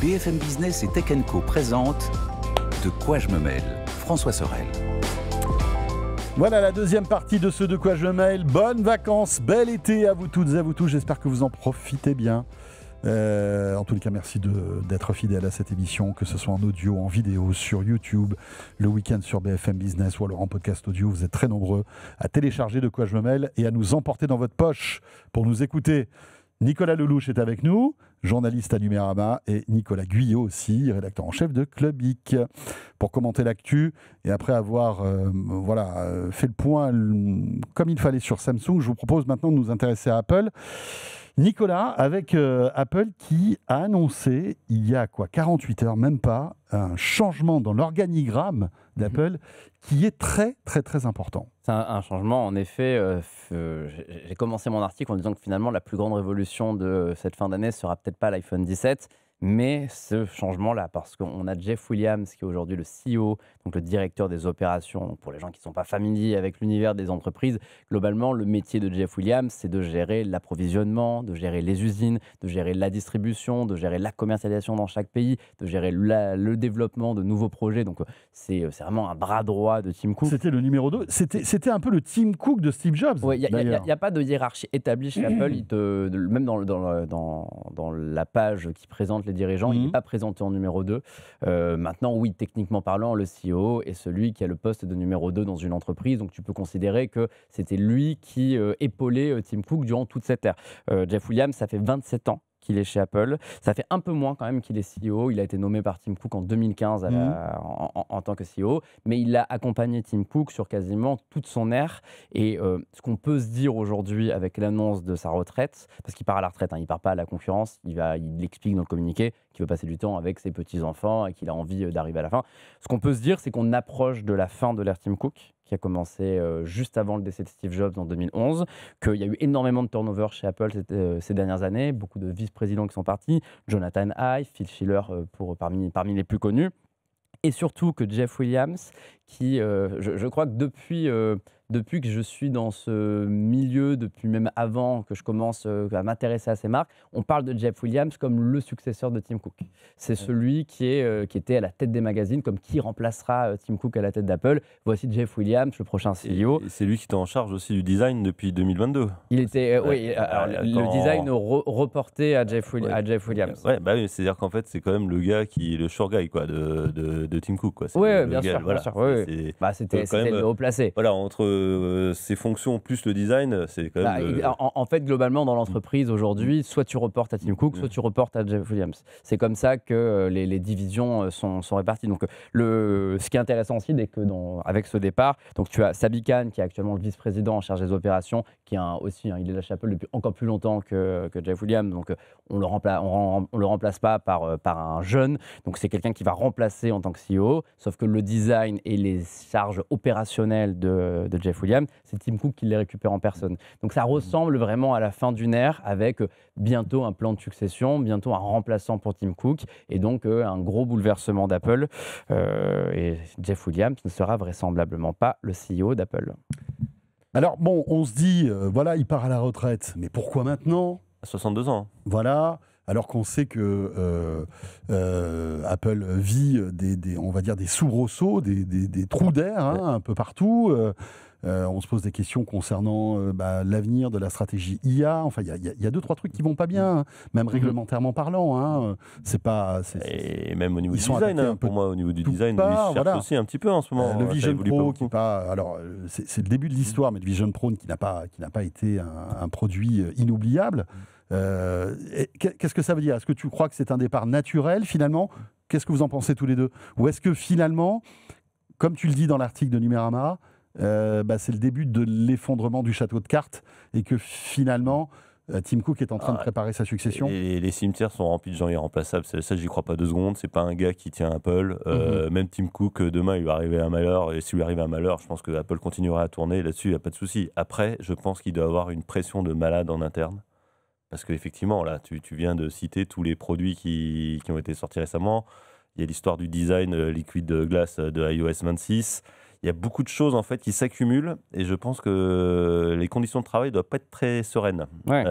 BFM Business et Tech & Co présente De quoi je me mêle, François Sorel. Voilà la deuxième partie de ce De quoi je me mêle. Bonnes vacances, bel été à vous toutes et à vous tous. J'espère que vous en profitez bien. En tous les cas, merci d'être fidèle à cette émission, que ce soit en audio, en vidéo, sur YouTube, le week-end sur BFM Business ou alors en podcast audio. Vous êtes très nombreux à télécharger De quoi je me mêle et à nous emporter dans votre poche pour nous écouter. Nicolas Lelouch est avec nous, journaliste à Numérama, et Nicolas Guyot aussi, rédacteur en chef de Clubic, pour commenter l'actu. Et après avoir fait le point comme il fallait sur Samsung, je vous propose maintenant de nous intéresser à Apple. Nicolas, avec Apple qui a annoncé, il y a 48 heures, même pas, un changement dans l'organigramme d'Apple qui est très, très, très important. C'est un changement, en effet. J'ai commencé mon article en disant que finalement, la plus grande révolution de cette fin d'année sera peut-être pas l'iPhone 17, mais ce changement-là, parce qu'on a Jeff Williams, qui est aujourd'hui le CEO, donc le directeur des opérations. Pour les gens qui ne sont pas familiers avec l'univers des entreprises, globalement, le métier de Jeff Williams, c'est de gérer l'approvisionnement, de gérer les usines, de gérer la distribution, de gérer la commercialisation dans chaque pays, de gérer le développement de nouveaux projets. Donc, c'est vraiment un bras droit de Tim Cook. C'était le numéro 2. C'était un peu le Tim Cook de Steve Jobs. Oui, il n'y a pas de hiérarchie établie chez Apple. Même dans la page qui présente les dirigeants, il n'est pas présenté en numéro 2. Maintenant, oui, techniquement parlant, le CEO est celui qui a le poste de numéro 2 dans une entreprise. Donc, tu peux considérer que c'était lui qui épaulait Tim Cook durant toute cette ère. Jeff Williams, ça fait 27 ans qu'il est chez Apple. Ça fait un peu moins quand même qu'il est CEO. Il a été nommé par Tim Cook en 2015 en tant que CEO, mais il a accompagné Tim Cook sur quasiment toute son ère. Et ce qu'on peut se dire aujourd'hui avec l'annonce de sa retraite, parce qu'il part à la retraite, il ne part pas à la concurrence, il explique dans le communiqué qu'il veut passer du temps avec ses petits-enfants et qu'il a envie d'arriver à la fin. Ce qu'on peut se dire, c'est qu'on approche de la fin de l'ère Tim Cook, qui a commencé juste avant le décès de Steve Jobs en 2011, qu'il y a eu énormément de turnover chez Apple ces dernières années, beaucoup de vice-présidents qui sont partis, Jonathan Ive, Phil Schiller parmi les plus connus, et surtout que Jeff Williams, qui, je crois que depuis que je suis dans ce milieu, depuis même avant que je commence à m'intéresser à ces marques, on parle de Jeff Williams comme le successeur de Tim Cook. C'est celui qui était à la tête des magazines, comme qui remplacera Tim Cook à la tête d'Apple. Voici Jeff Williams, le prochain CEO. Et c'est lui qui était en charge aussi du design depuis 2022. Il était, le design reporté à Jeff Williams. Oui, c'est-à-dire qu'en fait, c'est quand même le gars qui est le sure guy de Tim Cook. Oui, bien sûr. C'était le haut placé. Voilà, entre ses fonctions plus le design, c'est quand même... En fait, globalement, dans l'entreprise aujourd'hui, soit tu reportes à Tim Cook, soit tu reportes à Jeff Williams. C'est comme ça que les divisions sont réparties. Donc, ce qui est intéressant aussi, c'est que avec ce départ, donc tu as Sabi Khan, qui est actuellement le vice-président en charge des opérations, qui il est là chez Apple depuis encore plus longtemps que Jeff Williams. Donc, on le remplace pas par un jeune. Donc, c'est quelqu'un qui va remplacer en tant que CEO. Sauf que le design et les charges opérationnelles de Jeff Williams, c'est Tim Cook qui les récupère en personne. Donc ça ressemble vraiment à la fin d'une ère, avec bientôt un plan de succession, bientôt un remplaçant pour Tim Cook, et donc un gros bouleversement d'Apple. Et Jeff Williams ne sera vraisemblablement pas le CEO d'Apple. Alors bon, on se dit, il part à la retraite, mais pourquoi maintenant ? À 62 ans. Voilà. Alors qu'on sait que Apple vit des soubresauts, des trous d'air un peu partout. On se pose des questions concernant l'avenir de la stratégie IA. Enfin, il y a 2-3 trucs qui vont pas bien, même réglementairement parlant. Et même au niveau du design, pour moi, au niveau du design, ils cherchent aussi un petit peu en ce moment. Le Vision Pro, c'est le début de l'histoire, mais le Vision Pro qui n'a pas été un produit inoubliable. Qu'est-ce que ça veut dire ? Est-ce que tu crois que c'est un départ naturel finalement ? Qu'est-ce que vous en pensez tous les deux ? Ou est-ce que finalement, comme tu le dis dans l'article de Numérama, c'est le début de l'effondrement du château de cartes et que finalement Tim Cook est en train de préparer sa succession ? Et les cimetières sont remplis de gens irremplaçables. Ça, j'y crois pas 2 secondes. C'est pas un gars qui tient Apple. Même Tim Cook, demain, il va arriver un malheur. Et s'il lui arrive un malheur, je pense que Apple continuera à tourner. Là-dessus, il n'y a pas de souci. Après, je pense qu'il doit avoir une pression de malade en interne. Parce qu'effectivement, là, tu viens de citer tous les produits qui ont été sortis récemment. Il y a l'histoire du design Liquid Glass de iOS 26. il y a beaucoup de choses en fait qui s'accumulent et je pense que les conditions de travail ne doivent pas être très sereines. Ouais.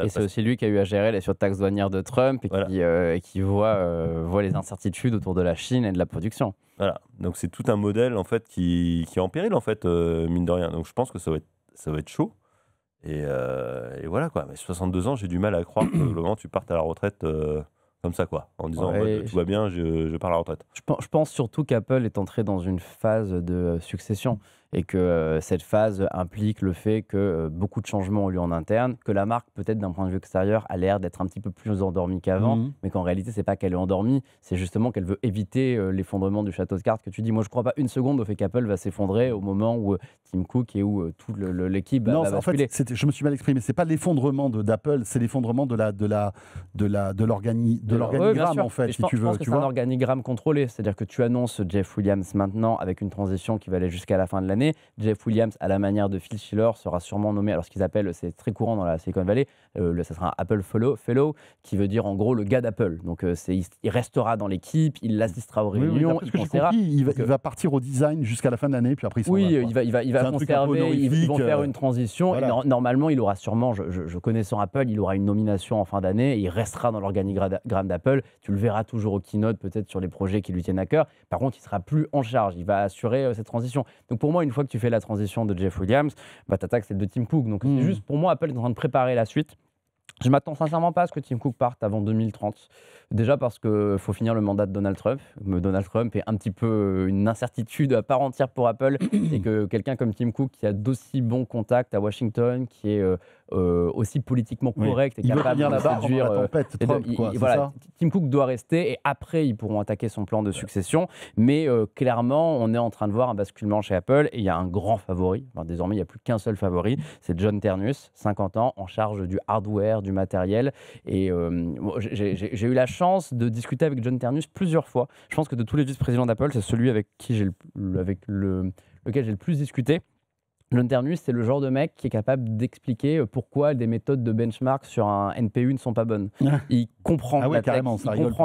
Et c'est aussi lui qui a eu à gérer les surtaxes douanières de Trump et qui voit les incertitudes autour de la Chine et de la production. Voilà, donc c'est tout un modèle en fait qui est en péril en fait, mine de rien. Donc je pense que ça va être chaud. Et voilà quoi. Mais 62 ans, j'ai du mal à croire que le moment tu partes à la retraite comme ça quoi, en disant tout va bien, je pars à la retraite. Je pense surtout qu'Apple est entré dans une phase de succession et que cette phase implique le fait que beaucoup de changements ont lieu en interne, que la marque peut-être d'un point de vue extérieur a l'air d'être un petit peu plus endormie qu'avant, mais qu'en réalité c'est pas qu'elle est endormie, c'est justement qu'elle veut éviter l'effondrement du château de cartes que tu dis. Moi je crois pas une seconde au fait qu'Apple va s'effondrer au moment où Tim Cook et où toute l'équipe va basculer. En fait, je me suis mal exprimé, c'est pas l'effondrement d'Apple, c'est l'effondrement de l'organigramme en fait, si tu veux. Je pense que c'est un organigramme contrôlé, c'est-à-dire que tu annonces Jeff Williams maintenant avec une transition qui va aller jusqu'à la fin de l'année. Jeff Williams, à la manière de Phil Schiller, sera sûrement nommé, alors ce qu'ils appellent, c'est très courant dans la Silicon Valley, ça sera un Apple Fellow, qui veut dire en gros le gars d'Apple. Donc il restera dans l'équipe, il assistera aux réunions, il conseillera. Il va partir au design jusqu'à la fin de l'année, puis après il s'en va. Il va conserver, ils vont faire une transition. Voilà. Et normalement, il aura sûrement, je connaissant Apple, il aura une nomination en fin d'année, et il restera dans l'organigramme d'Apple. Tu le verras toujours au keynote, peut-être sur les projets qui lui tiennent à cœur. Par contre, il sera plus en charge, il va assurer cette transition. Donc pour moi, une fois que tu fais la transition de Jeff Williams, t'attaques celle de Tim Cook. Donc c'est juste, pour moi, Apple est en train de préparer la suite. Je m'attends sincèrement pas à ce que Tim Cook parte avant 2030. Déjà parce qu'il faut finir le mandat de Donald Trump. Donald Trump est un petit peu une incertitude à part entière pour Apple et que quelqu'un comme Tim Cook qui a d'aussi bons contacts à Washington, qui est aussi politiquement correct et capable de séduire la tempête, Trump, voilà, Tim Cook doit rester et après ils pourront attaquer son plan de succession. Mais clairement, on est en train de voir un basculement chez Apple et il y a un grand favori. Enfin, désormais, il n'y a plus qu'un seul favori, c'est John Ternus, 50 ans, en charge du hardware, du matériel. Et j'ai eu la chance de discuter avec John Ternus plusieurs fois. Je pense que de tous les vice-présidents d'Apple, c'est celui avec lequel j'ai le plus discuté. John Ternus, c'est le genre de mec qui est capable d'expliquer pourquoi des méthodes de benchmark sur un NPU ne sont pas bonnes. Il comprend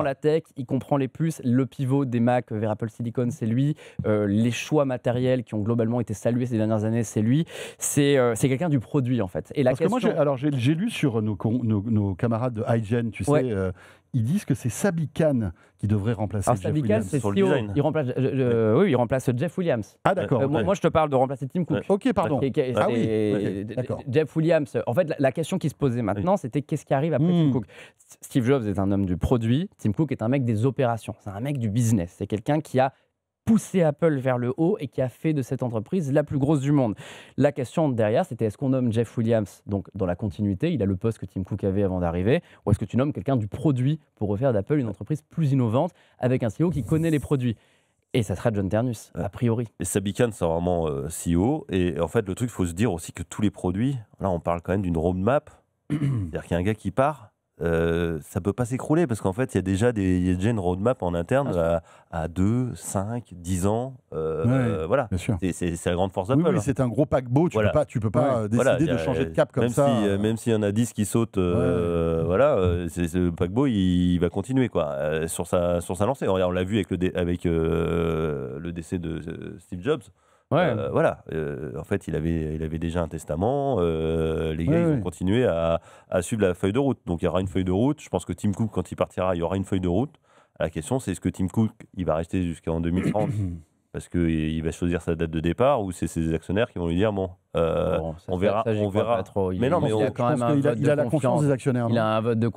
la tech, il comprend les puces, le pivot des Mac vers Apple Silicon, c'est lui. Les choix matériels qui ont globalement été salués ces dernières années, c'est lui. C'est quelqu'un du produit, en fait. Et que moi, j'ai lu sur nos camarades de iGen, tu sais, ils disent que c'est Sabi Khan qui devrait remplacer Jeff Williams. C'est CEO. Il remplace Jeff Williams. Ah d'accord. Moi, je te parle de remplacer Tim Cook. Ok, pardon. Jeff Williams. En fait, la question qui se posait maintenant, c'était qu'est-ce qui arrive après Tim Cook. Steve Jobs est un homme du produit. Tim Cook est un mec des opérations. C'est un mec du business. C'est quelqu'un qui a poussé Apple vers le haut et qui a fait de cette entreprise la plus grosse du monde. La question derrière, c'était est-ce qu'on nomme Jeff Williams, donc dans la continuité, il a le poste que Tim Cook avait avant d'arriver, ou est-ce que tu nommes quelqu'un du produit pour refaire d'Apple une entreprise plus innovante avec un CEO qui connaît les produits? Et ça sera John Ternus, a priori. Et Sabi Khan, c'est vraiment CEO. Et en fait, le truc, il faut se dire aussi que tous les produits, là, on parle quand même d'une roadmap. C'est-à-dire qu'il y a un gars qui part, ça peut pas s'écrouler parce qu'en fait, il y a déjà une roadmap en interne à 2, 5, 10 ans. Voilà. C'est la grande force d'Apple. Oui, c'est un gros paquebot. Tu peux pas décider de changer de cap comme ça. Même s'il y en a 10 qui sautent, le paquebot, il va continuer quoi, sur sa lancée. On l'a vu avec le décès de Steve Jobs. En fait, il avait déjà un testament. Les gars, ils vont continuer à suivre la feuille de route. Donc, il y aura une feuille de route. Je pense que Tim Cook, quand il partira, il y aura une feuille de route. La question, c'est est-ce que Tim Cook, il va rester jusqu'en 2030 parce qu'il va choisir sa date de départ ou c'est ses actionnaires qui vont lui dire on verra. Mais non, mais il a la confiance des actionnaires. Il a un vote de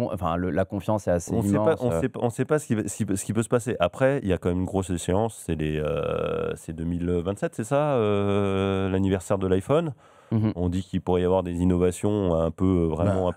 la confiance est assez immense. On ne sait pas ce qui peut se passer. Après, il y a quand même une grosse échéance. C'est 2027, c'est ça, l'anniversaire de l'iPhone. On dit qu'il pourrait y avoir des innovations un peu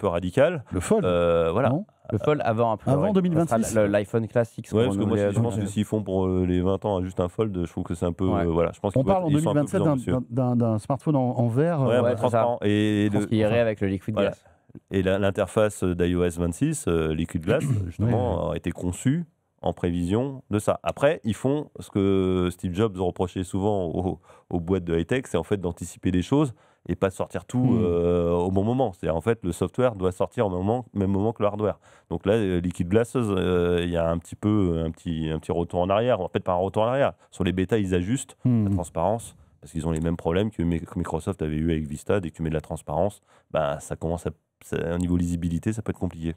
radicales. Le Fold. Non, le Fold avant 2026. L'iPhone classique. Ouais, parce que moi, je pense que s'ils font pour les 20 ans juste un Fold, je trouve que c'est un peu. Je pense on parle en 2027 d'un smartphone en verre. Transparent. Je pense qu'il irait avec le Liquid Glass. Et l'interface d'iOS 26, Liquid Glass, justement, a été conçue en prévision de ça. Après, ils font ce que Steve Jobs reprochait souvent aux boîtes de high-tech, c'est en fait d'anticiper des choses et pas de sortir tout au bon moment. C'est-à-dire, en fait, le software doit sortir au même moment que le hardware. Donc là, Liquid Glasses, il y a un petit retour en arrière. En fait, pas un retour en arrière. Sur les bêtas, ils ajustent la transparence. parce qu'ils ont les mêmes problèmes que Microsoft avait eu avec Vista. Dès que tu mets de la transparence, ça commence au niveau lisibilité, ça peut être compliqué.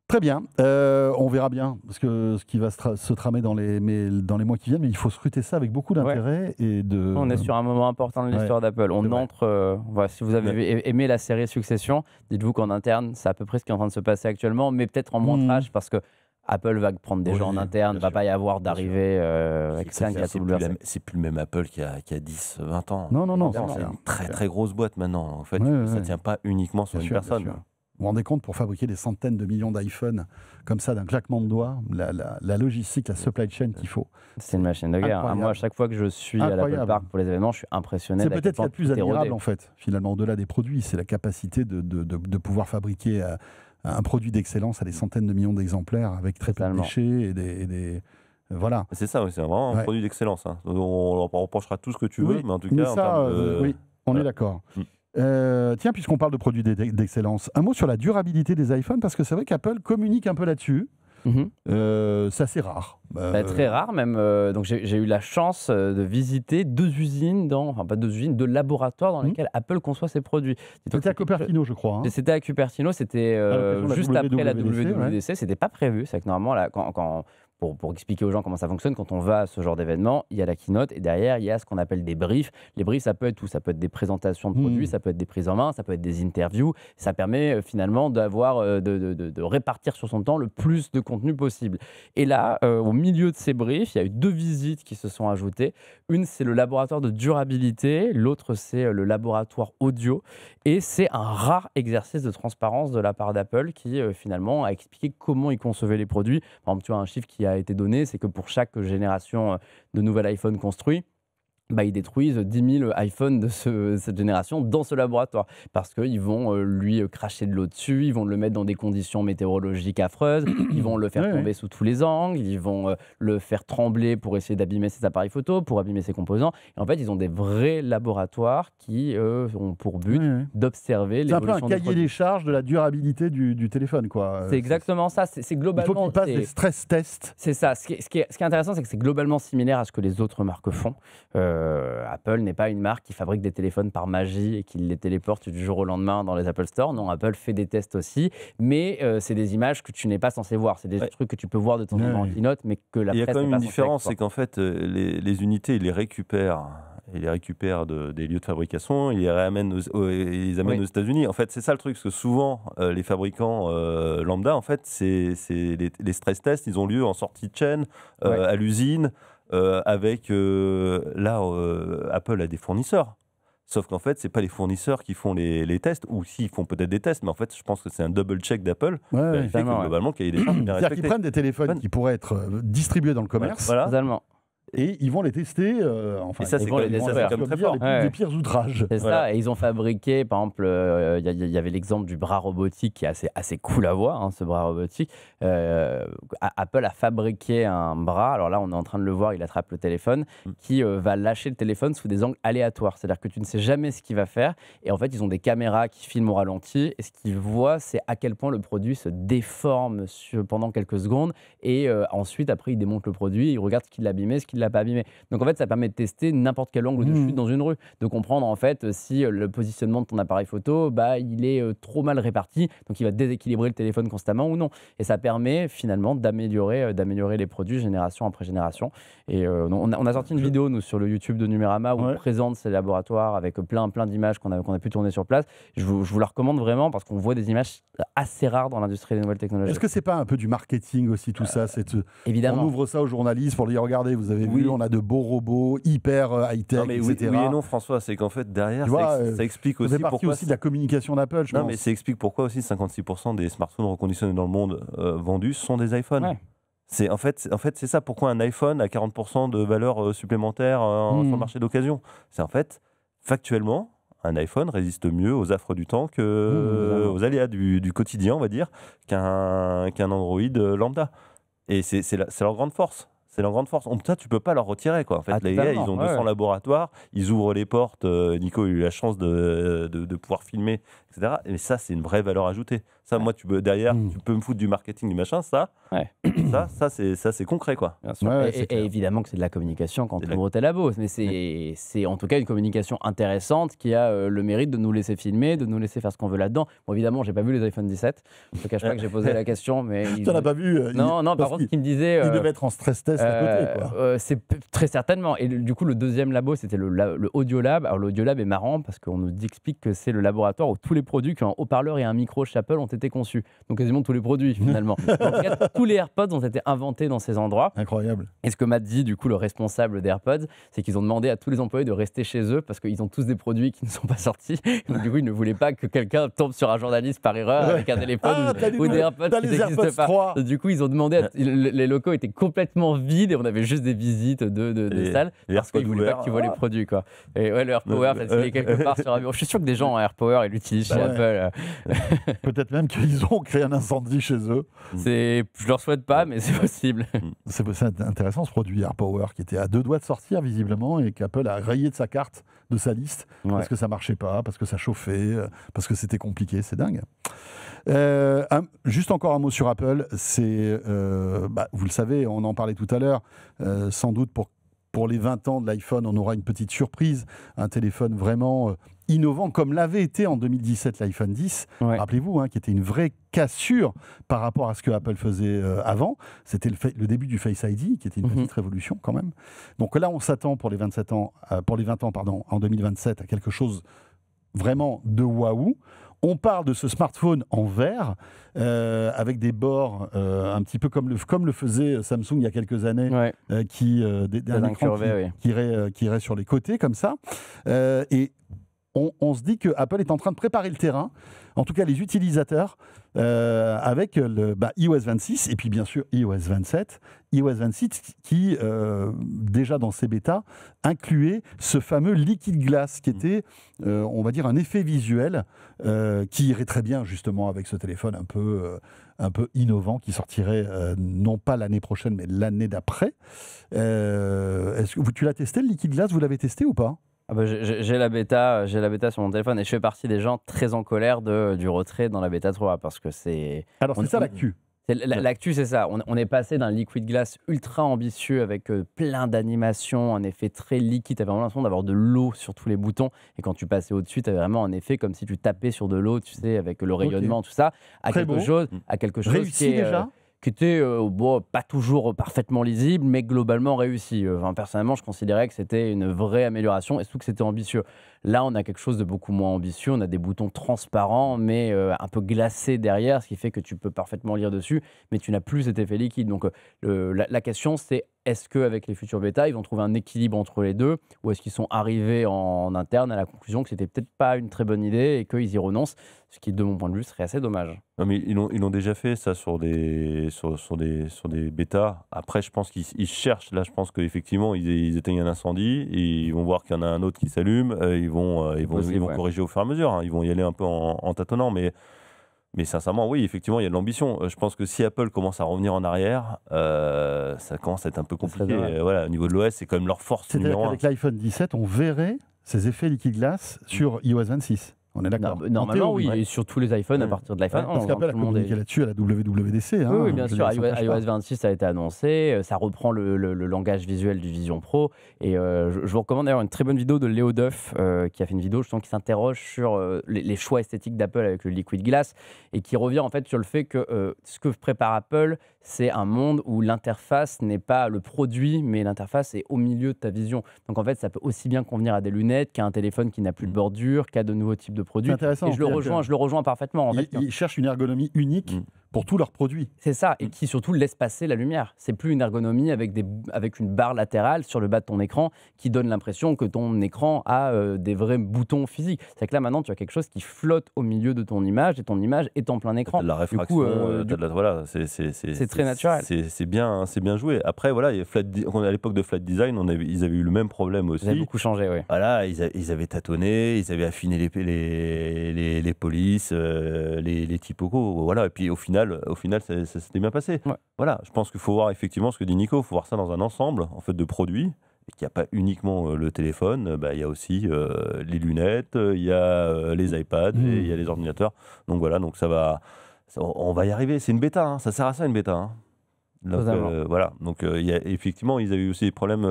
Très bien, on verra bien ce qui va se tramer dans les mois qui viennent, mais il faut scruter ça avec beaucoup d'intérêt. On est sur un moment important de l'histoire d'Apple. On entre, si vous avez aimé la série Succession, dites-vous qu'en interne, c'est à peu près ce qui est en train de se passer actuellement, mais peut-être en moins trash, parce que Apple va prendre des gens en interne, il ne va pas y avoir d'arrivée externe qui a tout bouleversé. C'est plus le même Apple qu'il y a 10-20 ans. Non, c'est une très très grosse boîte maintenant. En fait, ça ne tient pas uniquement sur une personne. Vous vous rendez compte, pour fabriquer des centaines de millions d'iPhone comme ça, d'un claquement de doigts, la logistique, la supply chain qu'il faut. C'est une machine de guerre. Moi, à chaque fois que je suis à l'Apple Park pour les événements, je suis impressionné. C'est peut-être ce qu'il y a de plus admirable, en fait, finalement, au-delà des produits. C'est la capacité de pouvoir fabriquer un produit d'excellence à des centaines de millions d'exemplaires avec très peu de déchets et des voilà. C'est ça, c'est vraiment un produit d'excellence. On reprochera tout ce que tu veux, mais en tout cas, en termes oui, on est d'accord. Tiens, puisqu'on parle de produits d'excellence, un mot sur la durabilité des iPhones, parce que c'est vrai qu'Apple communique un peu là-dessus. C'est assez rare. Très rare même. Donc j'ai eu la chance de visiter deux laboratoires dans lesquels Apple conçoit ses produits. C'était à Cupertino, je crois. C'était à Cupertino, c'était juste après la WWDC. C'était pas prévu. C'est que normalement, pour expliquer aux gens comment ça fonctionne, quand on va à ce genre d'événement, il y a la keynote et derrière, il y a ce qu'on appelle des briefs. Les briefs, ça peut être tout. Ça peut être des présentations de produits, ça peut être des prises en main, ça peut être des interviews. Ça permet finalement de répartir sur son temps le plus de contenu possible. Et là, au milieu de ces briefs, il y a eu deux visites qui se sont ajoutées. Une, c'est le laboratoire de durabilité. L'autre, c'est le laboratoire audio. Et c'est un rare exercice de transparence de la part d'Apple qui, finalement, a expliqué comment ils concevaient les produits. Par exemple, tu as un chiffre qui a été donné, c'est que pour chaque génération de nouvel iPhone construit, ils détruisent 10 000 iPhones de cette génération dans ce laboratoire parce qu'ils vont lui cracher de l'eau dessus, ils vont le mettre dans des conditions météorologiques affreuses, ils vont le faire tomber sous tous les angles, ils vont le faire trembler pour essayer d'abîmer ses appareils photo, pour abîmer ses composants. Et en fait, ils ont des vrais laboratoires qui ont pour but d'observer l'évolution des produits. C'est un peu un cahier des charges de la durabilité du téléphone, quoi. C'est exactement ça. C'est globalement. Il faut qu'ils passent des stress tests. C'est ça. Ce qui est intéressant, c'est que c'est globalement similaire à ce que les autres marques font. Apple n'est pas une marque qui fabrique des téléphones par magie et qui les téléporte du jour au lendemain dans les Apple Store. Non, Apple fait des tests aussi, mais c'est des images que tu n'es pas censé voir. C'est des trucs que tu peux voir de temps en temps en keynote, mais que la presse n'est pas censée. Il y a quand même une différence, c'est qu'en fait, les unités, ils les récupèrent. Ils les récupèrent des lieux de fabrication, ils les amènent aux États-Unis. En fait, c'est ça le truc, parce que souvent, les fabricants lambda, en fait, c'est les stress tests, ils ont lieu en sortie de chaîne, à l'usine. Apple a des fournisseurs. Sauf qu'en fait, ce n'est pas les fournisseurs qui font les tests, ou s'ils font peut-être des tests, mais en fait, je pense que c'est un double check d'Apple. Vérifier que globalement, qu'il y ait des charges bien respectées. C'est-à-dire qu'ils prennent des téléphones qui pourraient être distribués dans le commerce. Et ils vont les tester. Et ça, c'est comme très fort. Les pires outrages. C'est ça. Et ils ont fabriqué, par exemple, il y avait l'exemple du bras robotique qui est assez cool à voir, ce bras robotique. Apple a fabriqué un bras. Alors là, on est en train de le voir, il attrape le téléphone, qui va lâcher le téléphone sous des angles aléatoires. C'est-à-dire que tu ne sais jamais ce qu'il va faire. Et en fait, ils ont des caméras qui filment au ralenti. Et ce qu'ils voient, c'est à quel point le produit se déforme pendant quelques secondes. Et ensuite, après, ils démontent le produit, ils regardent ce qu'il a abîmé, ce qu'il l'a pas abîmé. Donc en fait, ça permet de tester n'importe quel angle de chute dans une rue, de comprendre en fait si le positionnement de ton appareil photo, il est trop mal réparti, donc il va déséquilibrer le téléphone constamment ou non. Et ça permet finalement d'améliorer les produits génération après génération. Et on a sorti une vidéo nous sur le YouTube de Numérama où on présente ces laboratoires avec plein d'images qu'on a pu tourner sur place. Je vous la recommande vraiment parce qu'on voit des images assez rares dans l'industrie des nouvelles technologies. Est-ce que c'est pas un peu du marketing aussi tout ça? Évidemment. On ouvre ça aux journalistes pour dire regardez, vous avez vu, on a de beaux robots hyper high-tech, etc. Oui et non, François, c'est qu'en fait derrière, ça explique aussi pourquoi. aussi de la communication d'Apple, je pense. Mais ça explique pourquoi aussi 56% des smartphones reconditionnés dans le monde vendus sont des iPhones. C'est en fait c'est ça pourquoi un iPhone a 40% de valeur supplémentaire sur le marché d'occasion. C'est en fait factuellement un iPhone résiste mieux aux affres du temps aux aléas du quotidien, on va dire, qu'un Android lambda. Et c'est leur grande force. C'est leur grande force. Ça, tu peux pas leur retirer, quoi. En fait, les gars, ils ont 200 laboratoires, ils ouvrent les portes. Nico a eu la chance de pouvoir filmer, etc. Et ça, c'est une vraie valeur ajoutée. Ça, moi, derrière, tu peux me foutre du marketing, du machin, ça, ça c'est concret, quoi. Bien sûr. Et évidemment que c'est de la communication quand on ouvre tes labos, mais c'est en tout cas une communication intéressante qui a le mérite de nous laisser filmer, de nous laisser faire ce qu'on veut là-dedans. Bon, évidemment, j'ai pas vu les iPhone 17. Je te cache pas que j'ai posé la question, mais tu n'en as pas vu. Non. Par contre, ce qu'il me disait, il devait être en stress test à côté, quoi. C'est très certainement. Et du coup, le deuxième labo, c'était le Audiolab. Alors, l'Audiolab est marrant parce qu'on nous explique que c'est le laboratoire où tous les produits qui ont un haut-parleur et un micro chez Apple ont été conçus. Donc, quasiment tous les produits, finalement. En tout cas, tous les AirPods ont été inventés dans ces endroits. Incroyable. Et ce que m'a dit, du coup, le responsable d'AirPods, c'est qu'ils ont demandé à tous les employés de rester chez eux parce qu'ils ont tous des produits qui ne sont pas sortis. Donc, du coup, ils ne voulaient pas que quelqu'un tombe sur un journaliste par erreur avec un téléphone ou des AirPods qui n'existent pas. 3. Du coup, ils ont demandé, les locaux étaient complètement vides et on avait juste des visites des salles parce qu'ils ne voulaient pas que tu vois les produits, quoi. Et ouais, le AirPower, il est quelque part sur un bureau. Je suis sûr que des gens en AirPower, ils l'utilisent chez Apple. Peut-être même qu'ils ont créé un incendie chez eux. Je leur souhaite pas, mais c'est possible. C'est intéressant ce produit AirPower qui était à 2 doigts de sortir visiblement et qu'Apple a rayé de sa carte, de sa liste, parce que ça marchait pas, parce que ça chauffait, parce que c'était compliqué. C'est dingue. Juste encore un mot sur Apple. C'est, vous le savez, on en parlait tout à l'heure, sans doute pour les 20 ans de l'iPhone, on aura une petite surprise, un téléphone vraiment innovant, comme l'avait été en 2017 l'iPhone 10, rappelez-vous, qui était une vraie cassure par rapport à ce que Apple faisait avant. C'était le début du Face ID, qui était une petite révolution quand même. Donc là, on s'attend pour les 20 ans, en 2027, à quelque chose vraiment de waouh. On parle de ce smartphone en verre, avec des bords un petit peu comme le faisait Samsung il y a quelques années, un écran qui irait sur les côtés comme ça. Et on se dit que Apple est en train de préparer le terrain, en tout cas les utilisateurs, avec iOS 26 et puis bien sûr iOS 27. iOS 26 qui, déjà dans ses bêtas, incluait ce fameux liquid glass qui était, on va dire, un effet visuel qui irait très bien justement avec ce téléphone un peu innovant qui sortirait non pas l'année prochaine mais l'année d'après. Est-ce que tu l'as testé le liquid glass? Vous l'avez testé ou pas? J'ai la bêta sur mon téléphone et je fais partie des gens très en colère du retrait dans la bêta 3 parce que c'est... Alors c'est ça l'actu. L'actu, c'est ça. On est passé d'un liquid glass ultra ambitieux avec plein d'animations, un effet très liquide. Tu avais vraiment l'impression d'avoir de l'eau sur tous les boutons. Et quand tu passais au-dessus, tu avais vraiment un effet comme si tu tapais sur de l'eau, tu sais, avec le rayonnement, tout ça, à quelque chose réussi qui est, déjà qui était pas toujours parfaitement lisible, mais globalement réussi. Personnellement, je considérais que c'était une vraie amélioration et surtout que c'était ambitieux. Là, on a quelque chose de beaucoup moins ambitieux. On a des boutons transparents, mais un peu glacés derrière, ce qui fait que tu peux parfaitement lire dessus, mais tu n'as plus cet effet liquide. Donc, la question, c'est est-ce qu'avec les futurs bêtas, ils vont trouver un équilibre entre les deux, ou est-ce qu'ils sont arrivés en interne à la conclusion que c'était peut-être pas une très bonne idée et qu'ils y renoncent, ce qui, de mon point de vue, serait assez dommage. Non, mais ils l'ont déjà fait, ça, sur des bêtas. Après, je pense qu'ils cherchent. Là, je pense qu'effectivement, ils éteignent un incendie et ils vont voir qu'il y en a un autre qui s'allume. Ils vont corriger au fur et à mesure. Ils vont y aller un peu en tâtonnant, mais sincèrement, oui, effectivement, il y a de l'ambition. Je pense que si Apple commence à revenir en arrière, ça commence à être un peu compliqué. Au niveau de l'OS, c'est quand même leur force numéro 1. Avec l'iPhone 17, on verrait ces effets liquid glass sur iOS 26. On est d'accord. Normalement, oui, et sur tous les iPhones à partir de l'iPhone. Parce qu'Apple a communiqué là-dessus à la WWDC. Oui, bien sûr. iOS 26 a été annoncé. Ça reprend le langage visuel du Vision Pro. Et je vous recommande d'ailleurs une très bonne vidéo de Léo Duff qui a fait une vidéo justement qui s'interroge sur les choix esthétiques d'Apple avec le Liquid Glass et qui revient en fait sur le fait que ce que prépare Apple, c'est un monde où l'interface n'est pas le produit, mais l'interface est au milieu de ta vision. Donc en fait, ça peut aussi bien convenir à des lunettes qu'à un téléphone qui n'a plus de bordure, qu'à de nouveaux types de produits. Intéressant, et je le rejoins parfaitement. En fait, ils cherchent une ergonomie unique pour tous leurs produits. C'est ça, et qui surtout laisse passer la lumière. C'est plus une ergonomie avec une barre latérale sur le bas de ton écran qui donne l'impression que ton écran a des vrais boutons physiques. C'est que là maintenant tu as quelque chose qui flotte au milieu de ton image et ton image est en plein écran. La réfraction, c'est très naturel. C'est bien joué. Après voilà, à l'époque de Flat Design, ils avaient eu le même problème aussi. Ils avaient beaucoup changé, oui. Voilà, ils avaient tâtonné, ils avaient affiné les polices, les typocos, voilà. Et puis au final, ça s'était bien passé. Ouais. Voilà, je pense qu'il faut voir effectivement ce que dit Nico, il faut voir ça dans un ensemble en fait de produits. Et qu'il n'y a pas uniquement le téléphone, il y a aussi les lunettes, il y a les iPads, et il y a les ordinateurs. Donc voilà, donc ça va On va y arriver, c'est une bêta, hein. Ça sert à ça une bêta. Hein. Donc, voilà. Donc, effectivement, ils avaient aussi des problèmes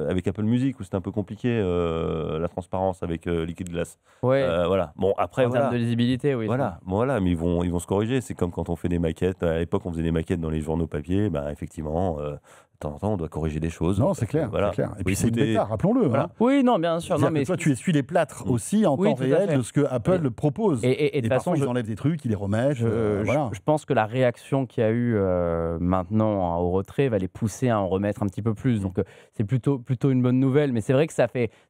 avec Apple Music où c'était un peu compliqué la transparence avec Liquid Glass. Ouais. Voilà. Bon, après, en termes de lisibilité, oui. Voilà. Bon, voilà, mais ils vont se corriger. C'est comme quand on fait des maquettes. À l'époque, on faisait des maquettes dans les journaux papier. Ben, effectivement, de temps en temps, on doit corriger des choses. Non, c'est clair. Voilà. C'est clair. Et puis, c'est une bêta, rappelons-le. Voilà. Hein. Oui, non, bien sûr. Non, mais toi, tu essuies les plâtres aussi en temps réel de ce que Apple propose. Et de parfois, façon, ils enlèvent des trucs, ils les remettent. Je pense que la réaction qu'il y a eu maintenant au retrait va les pousser à en remettre un petit peu plus. Donc, c'est plutôt une bonne nouvelle. Mais c'est vrai que ça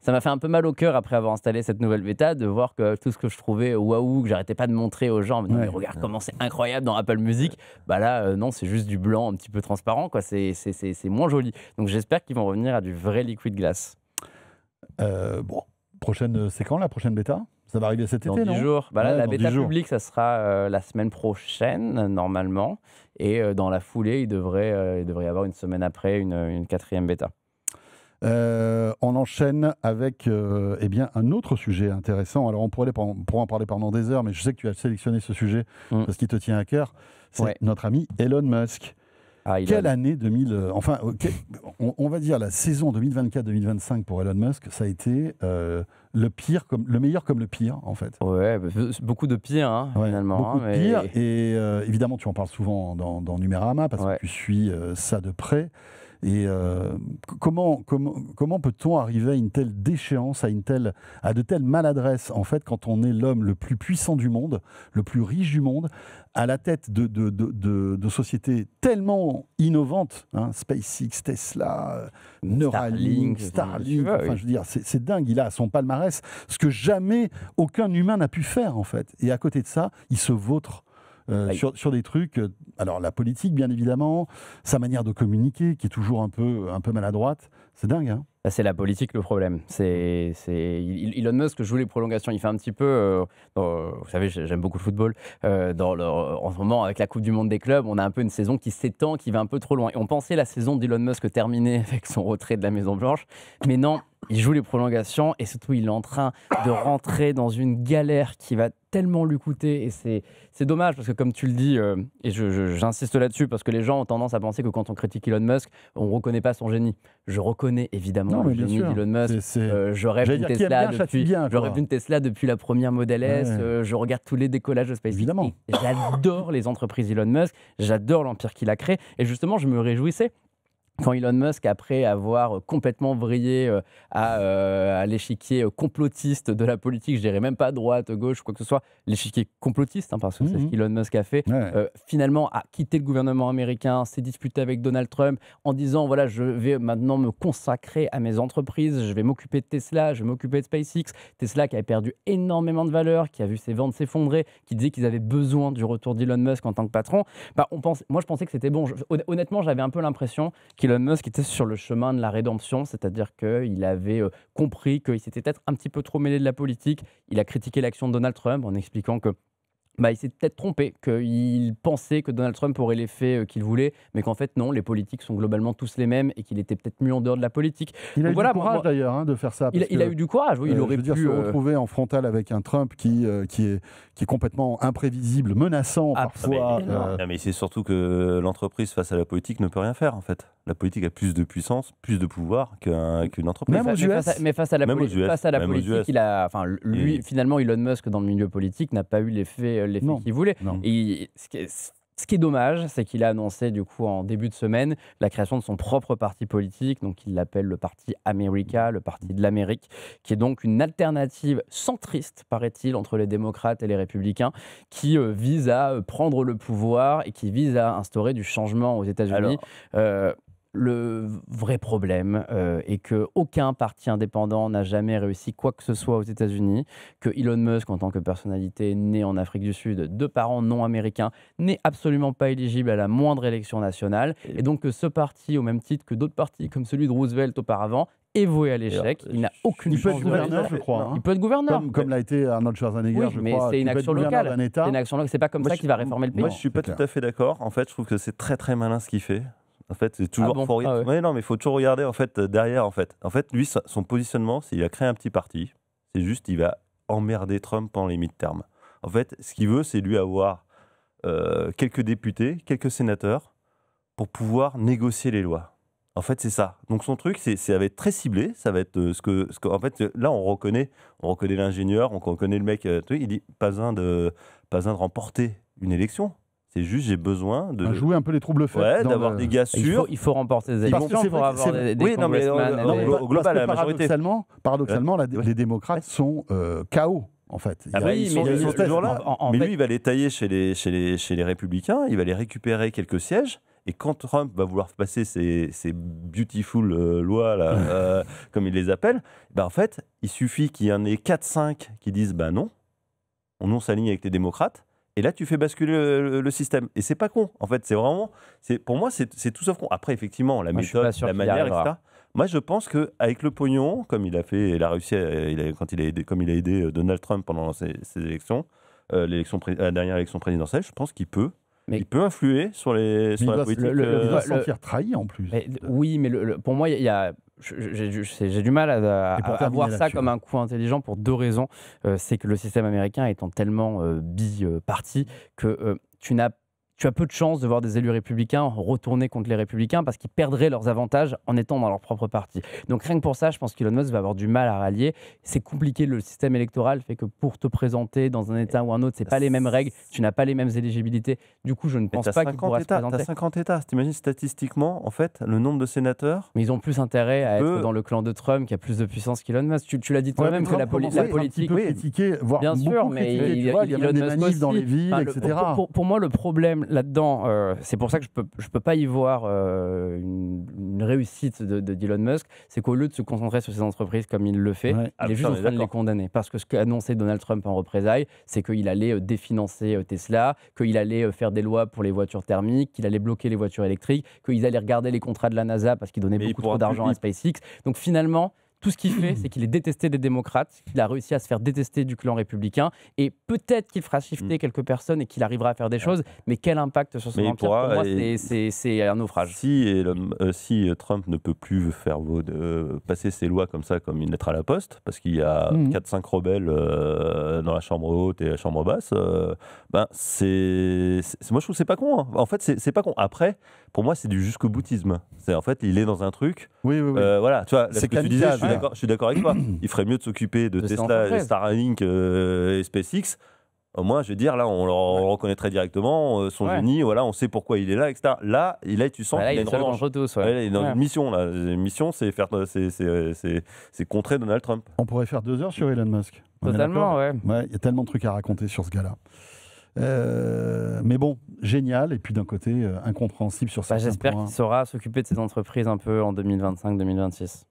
m'a fait un peu mal au cœur après avoir installé cette nouvelle bêta de voir que tout ce que je trouvais waouh, que j'arrêtais pas de montrer aux gens, mais regarde comment c'est incroyable dans Apple Music. Bah là, non, c'est juste du blanc un petit peu transparent, quoi. C'est moins joli. Donc, j'espère qu'ils vont revenir à du vrai Liquid Glass. Bon, c'est quand la prochaine bêta? Ça va arriver cet été, dans 10 non? jours. Bah là, la dans bêta 10 jours. publique, ça sera la semaine prochaine, normalement. Et dans la foulée, il devrait y avoir une semaine après une quatrième bêta. On enchaîne avec un autre sujet intéressant. Alors, on pourrait en parler pendant des heures, mais je sais que tu as sélectionné ce sujet parce qu'il te tient à cœur. C'est notre ami Elon Musk. Quelle année 2000 on va dire la saison 2024-2025 pour Elon Musk, ça a été le meilleur comme le pire, en fait. Ouais, beaucoup de pire, finalement. Beaucoup de pire. Et évidemment, tu en parles souvent dans Numérama parce que tu suis ça de près. Et comment peut-on arriver à une telle déchéance, à de telles maladresses, en fait, quand on est l'homme le plus puissant du monde, le plus riche du monde, à la tête de sociétés tellement innovantes, SpaceX, Tesla, Neuralink, Starlink, je veux dire, c'est dingue, il a à son palmarès ce que jamais aucun humain n'a pu faire, en fait. Et à côté de ça, il se vautre sur des trucs, alors la politique bien évidemment, sa manière de communiquer qui est toujours un peu maladroite, c'est dingue, hein. C'est la politique le problème. Elon Musk joue les prolongations. Il fait un petit peu, vous savez, j'aime beaucoup le football. En ce moment, avec la Coupe du Monde des clubs, on a un peu une saison qui s'étend, qui va un peu trop loin. Et on pensait la saison d'Elon Musk terminée avec son retrait de la Maison Blanche, mais non. Il joue les prolongations et surtout il est en train de rentrer dans une galère qui va tellement lui coûter et c'est dommage parce que comme tu le dis et j'insiste là-dessus parce que les gens ont tendance à penser que quand on critique Elon Musk on ne reconnaît pas son génie. Je reconnais évidemment le génie d'Elon Musk. J'aurais vu une Tesla depuis la première Model S, je regarde tous les décollages de SpaceX. Évidemment. J'adore les entreprises Elon Musk, j'adore l'empire qu'il a créé et justement je me réjouissais quand Elon Musk, après avoir complètement vrillé à l'échiquier complotiste de la politique, je dirais même pas droite, gauche ou quoi que ce soit, l'échiquier complotiste, parce que c'est ce qu'Elon Musk a fait, finalement a quitté le gouvernement américain, s'est disputé avec Donald Trump en disant voilà, je vais maintenant me consacrer à mes entreprises, je vais m'occuper de Tesla, je vais m'occuper de SpaceX. Tesla qui avait perdu énormément de valeur, qui a vu ses ventes s'effondrer, qui disait qu'ils avaient besoin du retour d'Elon Musk en tant que patron. Moi, je pensais que c'était bon. Honnêtement, j'avais un peu l'impression qu'Elon Musk était sur le chemin de la rédemption, c'est-à-dire qu'il avait compris qu'il s'était peut-être un petit peu trop mêlé de la politique. Il a critiqué l'action de Donald Trump en expliquant que il s'est peut-être trompé, qu'il pensait que Donald Trump aurait l'effet qu'il voulait, mais qu'en fait non, les politiques sont globalement tous les mêmes et qu'il était peut-être mieux en dehors de la politique. Il a eu du courage d'ailleurs de faire ça. Il a eu du courage, oui, il aurait pu se retrouver en frontal avec un Trump qui est complètement imprévisible, menaçant parfois. Mais c'est surtout que l'entreprise face à la politique ne peut rien faire en fait. La politique a plus de puissance, plus de pouvoir qu'une entreprise. Même aux US. Mais face à la politique, finalement, Elon Musk dans le milieu politique n'a pas eu l'effet qu'il voulait. Et ce qui est dommage, c'est qu'il a annoncé du coup en début de semaine la création de son propre parti politique, donc il l'appelle le Parti America, le Parti de l'Amérique, qui est donc une alternative centriste, paraît-il, entre les démocrates et les républicains, qui vise à prendre le pouvoir et qui vise à instaurer du changement aux États-Unis. Le vrai problème est qu'aucun parti indépendant n'a jamais réussi quoi que ce soit aux États-Unis, que Elon Musk, en tant que personnalité née en Afrique du Sud, de parents non américains, n'est absolument pas éligible à la moindre élection nationale, et donc que ce parti, au même titre que d'autres partis, comme celui de Roosevelt auparavant, est voué à l'échec. Il n'a aucune chance de gouverneur, je crois. Il peut être gouverneur. Comme l'a été Arnold Schwarzenegger, je crois. C'est une action locale. C'est une action locale. C'est pas comme ça qu'il va réformer le pays. Moi, je suis pas tout à fait d'accord. En fait, je trouve que c'est très très malin ce qu'il fait. En fait, c'est toujours non, mais il faut toujours regarder en fait derrière. En fait, lui, son positionnement, c'est qu'il a créé un petit parti. C'est juste, il va emmerder Trump pendant les midterms. En fait, ce qu'il veut, c'est lui avoir quelques députés, quelques sénateurs pour pouvoir négocier les lois. En fait, c'est ça. Donc son truc, ça va être très ciblé. Ça va être en fait, là, on reconnaît l'ingénieur, on reconnaît le mec. Il dit pas besoin de remporter une élection. C'est juste, j'ai besoin de jouer un peu les troubles faits. Ouais, d'avoir des gars sûrs. Il faut remporter des élections pour avoir des congressmen. Au global, la majorité. Paradoxalement, les démocrates sont KO. En fait, ils sont toujours là. Mais lui, il va les tailler chez les républicains, il va les récupérer quelques sièges. Et quand Trump va vouloir passer ces beautiful lois, là, comme il les appelle, en fait, il suffit qu'il y en ait 4-5 qui disent non, on s'aligne avec les démocrates, et là, tu fais basculer le système. Et c'est pas con. En fait, pour moi, c'est tout sauf con. Après, effectivement, la méthode, la manière, etc. Moi, je pense qu'avec le pognon, comme il a fait, il a réussi, comme il a aidé Donald Trump pendant ces élections, la dernière élection présidentielle, je pense qu'il peut. Il peut influer sur la politique. Il va se sentir trahi en plus. Oui, mais pour moi, j'ai du mal à voir ça comme un coup intelligent pour deux raisons. C'est que le système américain étant tellement bi-parti que tu as peu de chances de voir des élus républicains retourner contre les républicains parce qu'ils perdraient leurs avantages en étant dans leur propre parti. Donc rien que pour ça, je pense qu'Elon Musk va avoir du mal à rallier. C'est compliqué, le système électoral fait que pour te présenter dans un État ou un autre, c'est pas les mêmes règles, tu n'as pas les mêmes éligibilités. Du coup, je ne pense pas qu'il pourra se présenter. T'as 50 États, t'imagines statistiquement, en fait, le nombre de sénateurs. Mais ils ont plus intérêt à être dans le clan de Trump qui a plus de puissance qu'Elon Musk. Tu l'as dit toi-même que la politique... critiqué, voire bien sûr, mais il y a même des manifs dans les villes, etc. Pour moi, le problème là-dedans, c'est pour ça que je peux pas y voir une réussite d'Elon Musk, c'est qu'au lieu de se concentrer sur ces entreprises comme il le fait, il est juste en train de les condamner. Parce que ce qu'a annoncé Donald Trump en représailles, c'est qu'il allait définancer Tesla, qu'il allait faire des lois pour les voitures thermiques, qu'il allait bloquer les voitures électriques, qu'ils allaient regarder les contrats de la NASA parce qu'il donnait beaucoup trop d'argent à SpaceX. Donc finalement, tout ce qu'il fait, c'est qu'il est détesté des démocrates, qu'il a réussi à se faire détester du clan républicain, et peut-être qu'il fera shifter quelques personnes et qu'il arrivera à faire des choses, mais quel impact sur son empire, pour moi, c'est un naufrage. Si Trump ne peut plus passer ses lois comme ça, comme une lettre à la poste, parce qu'il y a 4-5 rebelles dans la chambre haute et la chambre basse, moi je trouve que c'est pas con. Hein. En fait, c'est pas con. Après, pour moi, c'est du jusqu'au-boutisme. En fait, il est dans un truc. Oui. Voilà, tu vois, c'est ce que tu disais, je suis d'accord avec toi. Il ferait mieux de s'occuper de Tesla, Starlink et SpaceX. Moi, je veux dire, là, on le reconnaîtrait directement, son génie, voilà, on sait pourquoi il est là, etc. Là, tu sens qu'il a une revanche. Il est dans une mission, là. La mission, c'est contrer Donald Trump. On pourrait faire 2 heures sur Elon Musk. Totalement, ouais. Il y a tellement de trucs à raconter sur ce gars-là. Mais bon, génial, et puis d'un côté, incompréhensible sur certains J'espère points. qu'il saura s'occuper de ces entreprises un peu en 2025-2026.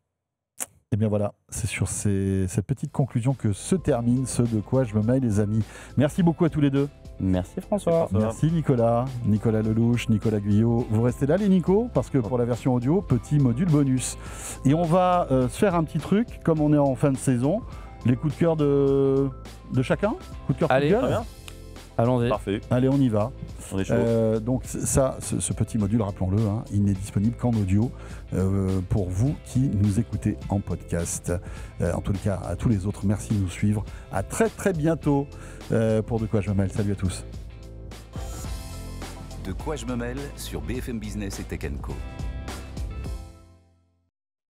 Et bien voilà, c'est sur cette petite conclusion que se termine ce De quoi je me mêle, les amis. Merci beaucoup à tous les deux. Merci François. Merci Nicolas Lelouch, Nicolas Guyot. Vous restez là les Nico, parce que pour la version audio, petit module bonus. Et on va se faire un petit truc, comme on est en fin de saison, les coups de cœur de chacun. Coup de cœur, allez, coup de gueule. Allons-y. Parfait. Allez, on y va. On est chaud. Donc ce petit module, rappelons-le, il n'est disponible qu'en audio pour vous qui nous écoutez en podcast. En tout cas, à tous les autres, merci de nous suivre. À très très bientôt pour De quoi je me mêle. Salut à tous. De quoi je me mêle sur BFM Business et Tech & Co.